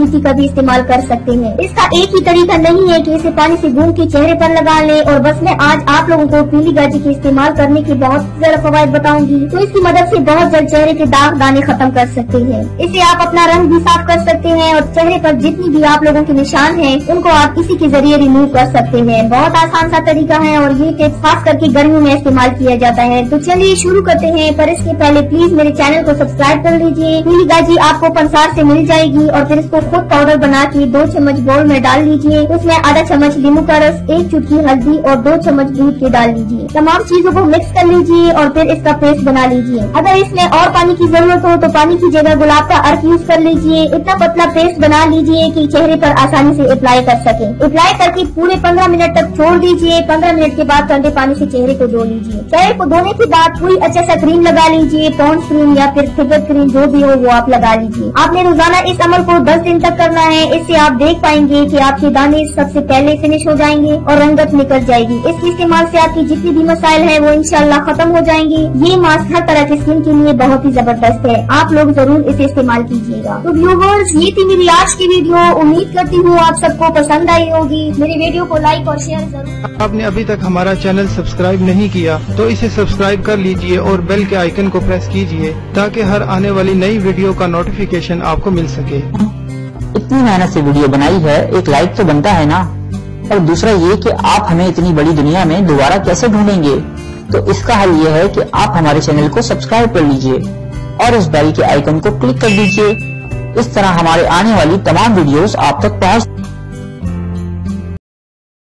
Beauty का भी इस्तेमाल कर सकते हैं। इसका एक ही तरीका नहीं है कि इसे पानी से गूंद के चेहरे पर लगा लें और बस। मैं आज आप लोगों को पीली गाजी के इस्तेमाल करने के बहुत ज्यादा फवायद बताऊंगी, तो इसकी मदद से बहुत जल्द चेहरे के दाग दाने खत्म कर सकते हैं। इससे आप अपना रंग भी साफ कर सकते हैं और चेहरे पर जितनी भी आप लोगों के निशान हैं उनको आप इसी के जरिए रिमूव कर सकते हैं। बहुत आसान सा तरीका है और ये टिप्स खास करके गर्मियों में इस्तेमाल किया जाता है। तो चलिए शुरू करते हैं, पर इसके पहले प्लीज मेरे चैनल को सब्सक्राइब कर लीजिए। पीली गाजी आपको पंसार से मिल जाएगी और फिर इसको खुद पाउडर बना के 2 चम्मच बोल में डाल लीजिए। उसमें आधा चम्मच नींबू का रस, 1 चुटकी हल्दी और 2 चम्मच दूध के डाल लीजिए। तमाम चीजों को मिक्स कर लीजिए और फिर इसका पेस्ट बना लीजिए। अगर इसमें और पानी की जरूरत हो तो पानी की जगह गुलाब का अर्क यूज कर लीजिए। इतना पतला पेस्ट बना लीजिए कि चेहरे पर आसानी से अप्लाई कर सके। अप्लाई करके पूरे 15 मिनट तक छोड़ दीजिए। 15 मिनट के बाद ठंडे पानी से चेहरे को धो लीजिए। चेहरे को धोने के बाद पूरी अच्छा सा क्रीम लगा लीजिए। पॉन्ड्स क्रीम या फिर फिगर क्रीम जो भी हो वो आप लगा लीजिए। आपने रोजाना इस अमल को 10 दिन तक करना है। इससे आप देख पाएंगे कि आपके दाने सबसे पहले फिनिश हो जाएंगे और रंगत निकल जाएगी। इसके इस्तेमाल से आपकी जितनी भी मसाइल है वो इंशाल्लाह खत्म हो जाएंगे। ये मास्क हर तरह की स्किन के लिए बहुत ही जबरदस्त है। आप लोग जरूर इसे इस्तेमाल कीजिएगा। तो व्यूअर्स, ये थी मेरी आज की वीडियो। उम्मीद करती हूँ आप सबको पसंद आई होगी। मेरी वीडियो को लाइक और शेयर जरूर। आपने अभी तक हमारा चैनल सब्सक्राइब नहीं किया तो इसे सब्सक्राइब कर लीजिए और बेल के आइकन को प्रेस कीजिए ताकि हर आने वाली नई वीडियो का नोटिफिकेशन आपको मिल सके। इतनी मेहनत से वीडियो बनाई है, एक लाइक तो बनता है ना। और दूसरा ये कि आप हमें इतनी बड़ी दुनिया में दोबारा कैसे ढूंढेंगे, तो इसका हल ये है कि आप हमारे चैनल को सब्सक्राइब कर लीजिए और इस बेल के आइकन को क्लिक कर दीजिए। इस तरह हमारे आने वाली तमाम वीडियोस आप तक पहुंच